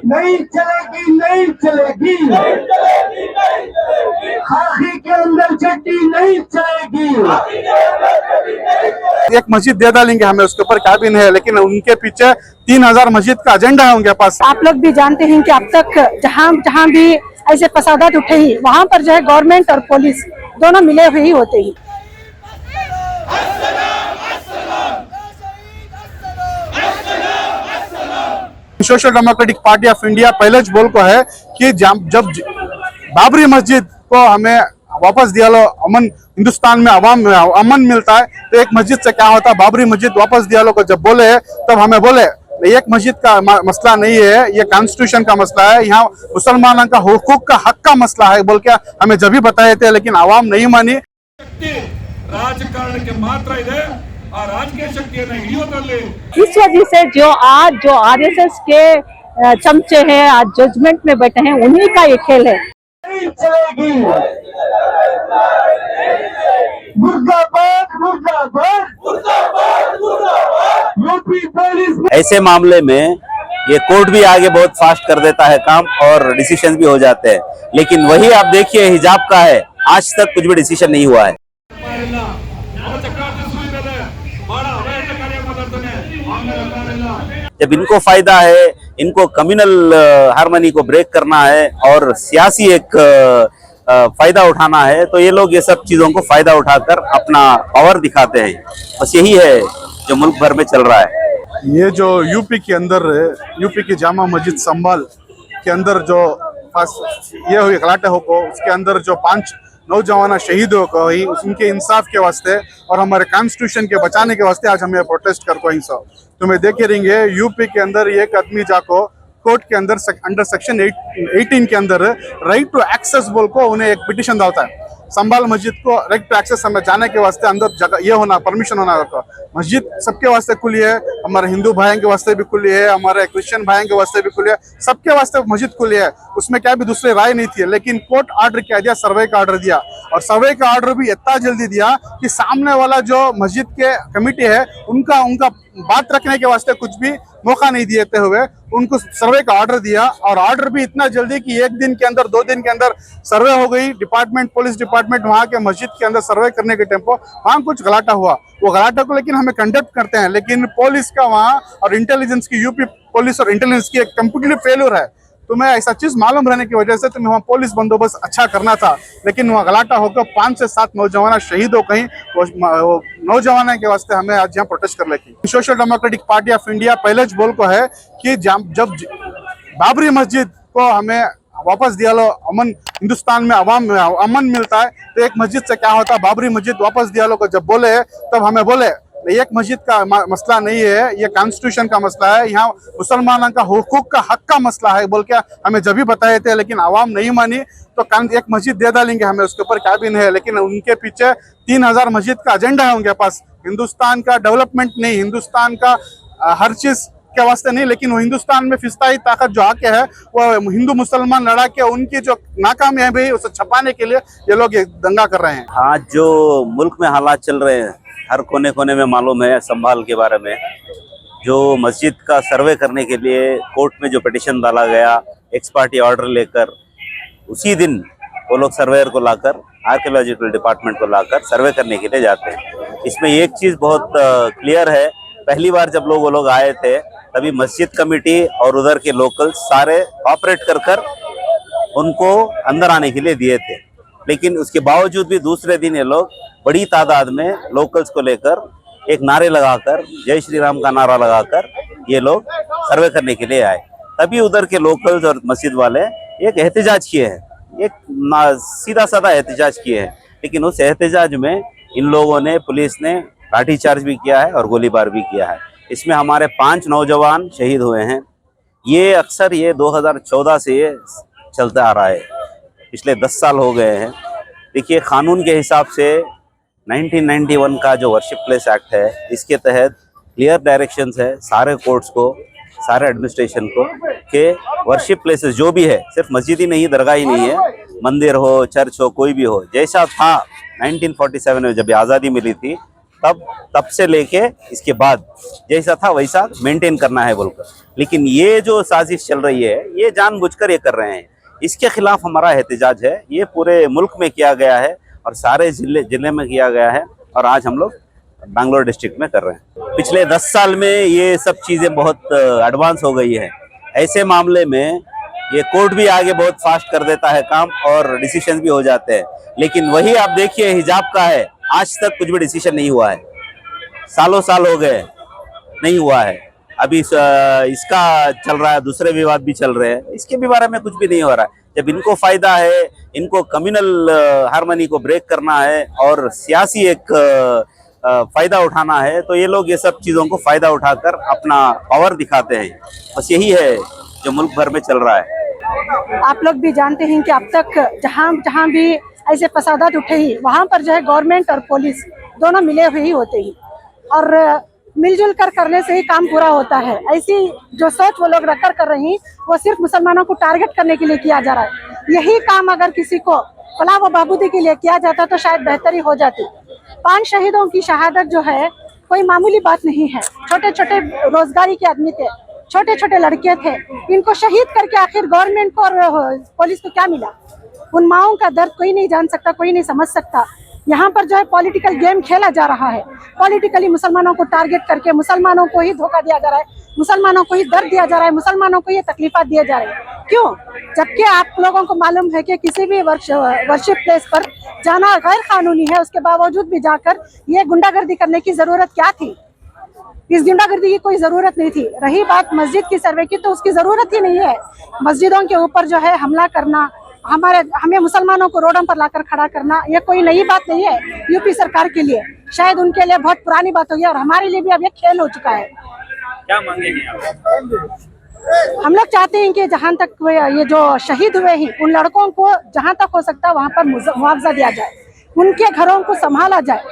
नहीं चलेगी, नहीं चलेगी, खाकी के अंदर चट्टी नहीं चलेगी। एक मस्जिद दे डालेंगे हमें, उसके ऊपर कैबिन है, लेकिन उनके पीछे 3000 मस्जिद का एजेंडा है उनके पास। आप लोग भी जानते हैं कि अब तक जहाँ भी ऐसे फसादात उठे ही वहाँ पर जो है गवर्नमेंट और पुलिस दोनों मिले हुए ही होते हैं। Social democratic party of India पहले ज बोल को है कि जब बाबरी मस्जिद को हमें वापस दिया लो, अमन हिंदुस्तान में अवाम में अमन मिलता है, तो एक मस्जिद से क्या होता है, बाबरी मस्जिद वापस दिया लो को जब बोले तब हमें बोले एक मस्जिद का मसला नहीं है, ये कॉन्स्टिट्यूशन का मसला है, यहाँ मुसलमानों का हुकूक का हक का मसला है बोल के हमें जब भी बताए थे, लेकिन आवाम नहीं मानी। राजकारण के मात्र ಇದೆ ಆ ರಾಜಕೀಯ ಶಕ್ತಿಯನ್ನು ಹಿಡಿಯೋದ್ರಲ್ಲಿ इस वजह से जो आरएसएस के चमचे हैं आज जजमेंट में बैठे हैं, उन्हीं का ये खेल है। नहीं चलेगी, मुर्दाबाद मुर्दाबाद मुर्दाबाद। यूपी पुलिस ऐसे मामले में ये कोर्ट भी आगे बहुत फास्ट कर देता है काम और डिसीजन भी हो जाते हैं, लेकिन वही आप देखिए हिजाब का है, आज तक कुछ भी डिसीजन नहीं हुआ है। जब इनको फायदा है, इनको कम्युनल हार्मनी को ब्रेक करना है और सियासी एक फायदा उठाना है, तो ये लोग ये सब चीजों को फायदा उठाकर अपना पावर दिखाते हैं। बस यही है जो मुल्क भर में चल रहा है। ये जो यूपी के अंदर, यूपी की जामा मस्जिद संभाल के अंदर जो ये हुई घलाटे हो को, उसके अंदर जो 5 नौजवान शहीदों को ही उनके इंसाफ के वास्ते और हमारे कॉन्स्टिट्यूशन के बचाने के वास्ते आज हमें प्रोटेस्ट कर को ही सब तो मैं देखे रहेंगे। यूपी के अंदर एक आदमी जाको कोर्ट के अंदर अंडर सेक्शन 18 के अंदर राइट टू एक्सेस बोल को उन्हें एक पिटिशन डालता है, संभाल मस्जिद को राइट टू एक्सेस हमें जाने के वास्ते अंदर जगह ये होना, परमिशन होना होता। मस्जिद सबके वास्ते खुली है, हमारे हिंदू भाइयों के वास्ते भी खुली है, हमारे क्रिश्चियन भाइयों के वास्ते भी खुली है, सबके वास्ते मस्जिद खुली है, उसमें क्या भी दूसरी राय नहीं थी। लेकिन कोर्ट ऑर्डर क्या दिया, सर्वे का ऑर्डर दिया, और सर्वे का ऑर्डर भी इतना जल्दी दिया कि सामने वाला जो मस्जिद के कमेटी है उनका बात रखने के वास्ते कुछ भी मौका नहीं देते हुए उनको सर्वे का ऑर्डर दिया, और ऑर्डर भी इतना जल्दी कि 1 दिन के अंदर 2 दिन के अंदर सर्वे हो गई। डिपार्टमेंट, पुलिस डिपार्टमेंट वहाँ के मस्जिद के अंदर सर्वे करने के टेम्पो वहाँ कुछ गलाटा हुआ, वो गलाटा को लेकिन हमें कंडक्ट करते हैं, लेकिन पुलिस का वहाँ और इंटेलिजेंस की, यूपी पुलिस और इंटेलिजेंस की एक कंप्लीटली फेल्यूर है। तो मैं ऐसा चीज मालूम रहने की वजह से तुम्हें वहाँ पुलिस बंदोबस्त अच्छा करना था, लेकिन वहाँ गलाटा होकर 5 से 7 नौजवान शहीद हो गई। वो नौजवान के वास्ते हमें आज यहाँ प्रोटेस्ट कर लेगी। Social democratic party of India पहले ज बोल को है कि जब बाबरी मस्जिद को हमें वापस दिया लो, अमन हिंदुस्तान में अवाम में अमन मिलता है, तो एक मस्जिद से क्या होता है, बाबरी मस्जिद वापस दिया लो को जब बोले तब हमें बोले एक मस्जिद का मसला नहीं है, ये कॉन्स्टिट्यूशन का मसला है, यहाँ मुसलमानों का हुकूक का हक का मसला है बोल के हमें जब भी बताए थे, लेकिन आवाम नहीं मानी। तो एक मस्जिद दे डालेंगे हमें, उसके ऊपर कैबिन है, लेकिन उनके पीछे 3000 मस्जिद का एजेंडा है उनके पास। हिंदुस्तान का डेवलपमेंट नहीं, हिंदुस्तान का हर चीज के वास्ते नहीं, लेकिन वो हिंदुस्तान में फिस्ताई ताकत जो आके है वो हिंदू मुसलमान लड़ा के उनकी जो नाकामी है भाई उसे छपाने के लिए ये लोग दंगा कर रहे हैं। आज जो मुल्क में हालात चल रहे हैं, हर कोने कोने में मालूम है संभाल के बारे में। जो मस्जिद का सर्वे करने के लिए कोर्ट में जो पिटिशन डाला गया एक्स पार्टी ऑर्डर लेकर, उसी दिन वो लोग सर्वेयर को लाकर, आर्कियोलॉजिकल डिपार्टमेंट को लाकर सर्वे करने के लिए जाते हैं। इसमें एक चीज़ बहुत क्लियर है, पहली बार जब वो लोग आए थे तभी मस्जिद कमेटी और उधर के लोकल सारे ऑपरेट कर उनको अंदर आने के लिए दिए थे, लेकिन उसके बावजूद भी दूसरे दिन ये लोग बड़ी तादाद में लोकल्स को लेकर एक नारे लगाकर, जय श्री राम का नारा लगाकर ये लोग सर्वे करने के लिए आए। तभी उधर के लोकल्स और मस्जिद वाले एक एहतजाज किए हैं, एक सीधा साधा एहतजाज किए हैं, लेकिन उस एहतजाज में इन लोगों ने, पुलिस ने लाठीचार्ज भी किया है और गोलीबार भी किया है। इसमें हमारे 5 नौजवान शहीद हुए हैं। ये अक्सर 2014 से ये चलता आ रहा है, पिछले 10 साल हो गए हैं। देखिए, कानून के हिसाब से 1991 का जो वर्शिप प्लेस एक्ट है, इसके तहत क्लियर डायरेक्शंस है सारे कोर्ट्स को, सारे एडमिनिस्ट्रेशन को, कि वर्शिप प्लेसेस जो भी है, सिर्फ मस्जिद ही नहीं, दरगाह ही नहीं है, मंदिर हो, चर्च हो, कोई भी हो, जैसा था 1947 में जब आज़ादी मिली थी तब से लेके इसके बाद जैसा था वैसा मेंटेन करना है बोलकर। लेकिन ये जो साजिश चल रही है ये जानबूझकर ये कर रहे हैं। इसके खिलाफ हमारा एहतजाज है। ये पूरे मुल्क में किया गया है और सारे जिले में किया गया है और आज हम लोग बैंगलोर डिस्ट्रिक्ट में कर रहे हैं। पिछले 10 साल में ये सब चीज़ें बहुत एडवांस हो गई है। ऐसे मामले में ये कोर्ट भी आगे बहुत फास्ट कर देता है काम और डिसीजन भी हो जाते हैं। लेकिन वही आप देखिए हिजाब का है, आज तक कुछ भी डिसीजन नहीं हुआ है। सालों साल हो गए नहीं हुआ है। अभी इसका चल रहा है, दूसरे विवाद भी चल रहे हैं, इसके भी बारे में कुछ भी नहीं हो रहा है। जब इनको फायदा है, इनको कम्युनल हार्मनी को ब्रेक करना है और सियासी एक फायदा उठाना है, तो ये लोग ये सब चीज़ों को फायदा उठाकर अपना पावर दिखाते हैं। बस यही है जो मुल्क भर में चल रहा है। आप लोग भी जानते हैं कि अब तक जहाँ भी ऐसे फसादात उठे ही वहाँ पर जो है गवर्नमेंट और पुलिस दोनों मिले हुए ही होते हैं और मिलजुल कर करने से ही काम पूरा होता है। ऐसी जो सोच वो लोग रखकर कर रही हैं वो सिर्फ मुसलमानों को टारगेट करने के लिए किया जा रहा है। यही काम अगर किसी को फलाह व बहबूदी के लिए किया जाता तो शायद बेहतरी हो जाती। 5 शहीदों की शहादत जो है कोई मामूली बात नहीं है। छोटे छोटे रोजगारी के आदमी थे, छोटे छोटे लड़के थे, इनको शहीद करके आखिर गवर्नमेंट को और पुलिस को क्या मिला? उन माओं का दर्द कोई नहीं जान सकता, कोई नहीं समझ सकता। यहाँ पर जो है पॉलिटिकल गेम खेला जा रहा है। पॉलिटिकली मुसलमानों को टारगेट करके मुसलमानों को ही धोखा दिया जा रहा है, मुसलमानों को ही दर्द दिया जा रहा है, मुसलमानों को ये तकलीफात दिए जा रहे हैं। क्यों? जबकि आप लोगों को मालूम है कि किसी भी वर्शिप प्लेस पर जाना गैर कानूनी है, उसके बावजूद भी जाकर ये गुंडागर्दी करने की जरूरत क्या थी? इस गुंडागर्दी की कोई जरूरत नहीं थी। रही बात मस्जिद की सर्वे की, तो उसकी जरूरत ही नहीं है। मस्जिदों के ऊपर जो है हमला करना, हमें मुसलमानों को रोडों पर लाकर खड़ा करना, ये कोई नई बात नहीं है यूपी सरकार के लिए। शायद उनके लिए बहुत पुरानी बात होगी और हमारे लिए भी अब ये खेल हो चुका है। क्या मांगेंगे आप? हम लोग चाहते हैं कि जहाँ तक ये जो शहीद हुए हैं उन लड़कों को जहाँ तक हो सकता है वहाँ पर मुआवजा दिया जाए, उनके घरों को संभाला जाए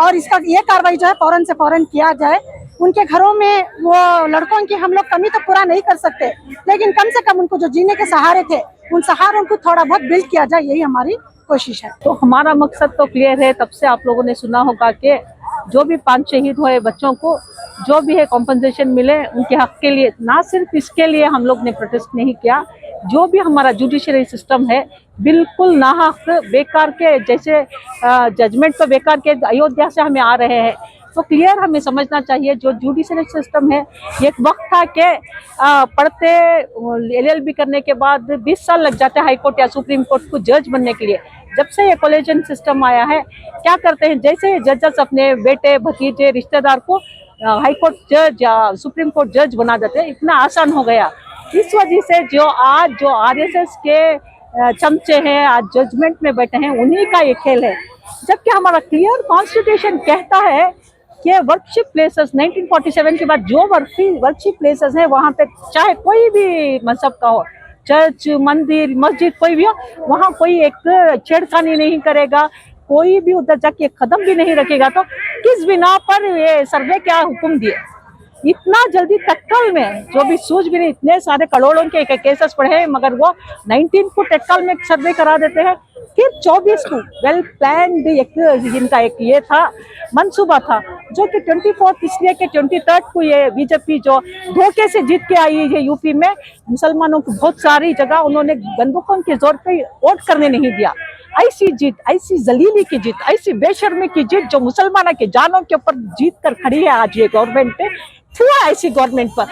और इसका ये कार्रवाई जो है फौरन से फौरन किया जाए। उनके घरों में वो लड़कों की हम लोग कमी तो पूरा नहीं कर सकते, लेकिन कम से कम उनको जो जीने के सहारे थे उन सहारों को थोड़ा बहुत बिल्ड किया जाए, यही हमारी कोशिश है। तो हमारा मकसद तो क्लियर है। तब से आप लोगों ने सुना होगा कि जो भी 5 शहीद हुए बच्चों को जो भी है कॉम्पनसेशन मिले उनके हक के लिए। ना सिर्फ इसके लिए हम लोग ने प्रोटेस्ट नहीं किया, जो भी हमारा जुडिशरी सिस्टम है बिल्कुल नाहक बेकार के, जैसे जजमेंट तो बेकार के अयोध्या से हमें आ रहे हैं, तो क्लियर हमें समझना चाहिए जो जुडिशरी सिस्टम है। एक वक्त था कि पढ़ते LLB करने के बाद 20 साल लग जाते हैं हाई कोर्ट या सुप्रीम कोर्ट को जज बनने के लिए। जब से ये कॉलेजियन सिस्टम आया है, क्या करते हैं, जैसे जजेस अपने बेटे भतीजे रिश्तेदार को हाई कोर्ट जज या सुप्रीम कोर्ट जज बना देते हैं, इतना आसान हो गया। इस वजह से जो RSS के चमचे हैं आज जजमेंट में बैठे हैं, उन्हीं का ये खेल है। जबकि हमारा क्लियर कॉन्स्टिट्यूशन कहता है कि वर्शिप प्लेसेस 1947 के बाद जो वर्शिप प्लेसेस हैं वहाँ पे चाहे कोई भी मजहब का हो, चर्च, मंदिर, मस्जिद कोई भी हो, वहाँ कोई एक छेड़खानी नहीं करेगा, कोई भी उधर जाके कदम भी नहीं रखेगा। तो किस बिना पर ये सर्वे क्या हुक्म दिए? इतना जल्दी तत्काल में जो भी सूझ भी नहीं, इतने सारे करोड़ों के केसेस पड़े हैं मगर वो 19 को तत्काल में सर्वे करा देते हैं। फिर 24 को वेल प्लान्ड इनका एक ये था मंसूबा था, जो कि 24 इसलिए कि 23 को ये बीजेपी जो धोखे से जीत के आई है यूपी में, मुसलमानों को बहुत सारी जगह उन्होंने बंदूकों के जोर पे वोट करने नहीं दिया। ऐसी जीत, ऐसी जलीली की जीत, ऐसी बेशर्मी की जीत जो मुसलमानों के जानों के ऊपर जीत कर खड़ी है आज ये गवर्नमेंट पे, हुआ ऐसी गवर्नमेंट पर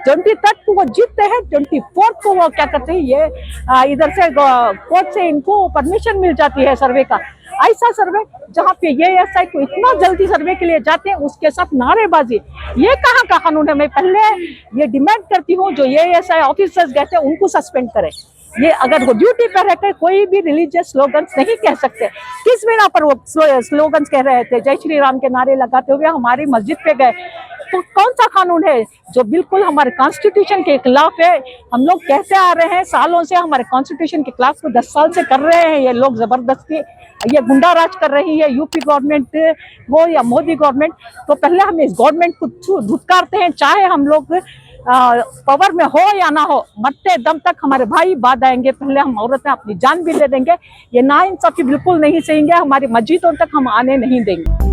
23 को वो जीतते हैं, 24 को वो क्या करते हैं, ये इधर से कोर्ट से इनको परमिशन मिल जाती है सर्वे का। ऐसा सर्वे जहाँ पे ASI को इतना जल्दी सर्वे के लिए जाते हैं, उसके साथ नारेबाजी, ये कहाँ का कानून है? मैं पहले ये डिमांड करती हूँ जो ASI ऑफिसर्स गए थे उनको सस्पेंड करें। ये अगर वो ड्यूटी पर रहकर कोई भी रिलीजियस स्लोगन्स नहीं कह सकते, किस बिना पर वो स्लोगन्स कह रहे थे? जय श्री राम के नारे लगाते हुए हमारी मस्जिद पे गए, तो कौन सा कानून है जो बिल्कुल हमारे कॉन्स्टिट्यूशन के खिलाफ है? हम लोग कहते आ रहे हैं सालों से हमारे कॉन्स्टिट्यूशन के खिलाफ, को 10 साल से कर रहे हैं ये लोग जबरदस्ती, ये गुंडा राज कर रही है यूपी गवर्नमेंट वो या मोदी गवर्नमेंट। तो पहले हम इस गवर्नमेंट को धुतकारते हैं, चाहे हम लोग पावर में हो या ना हो, मरते दम तक हमारे भाई बाद आएंगे। पहले हम औरतें अपनी जान भी दे देंगे, ये नाइंसाफी बिल्कुल नहीं सहेंगे, हमारी मस्जिदों तक हम आने नहीं देंगे।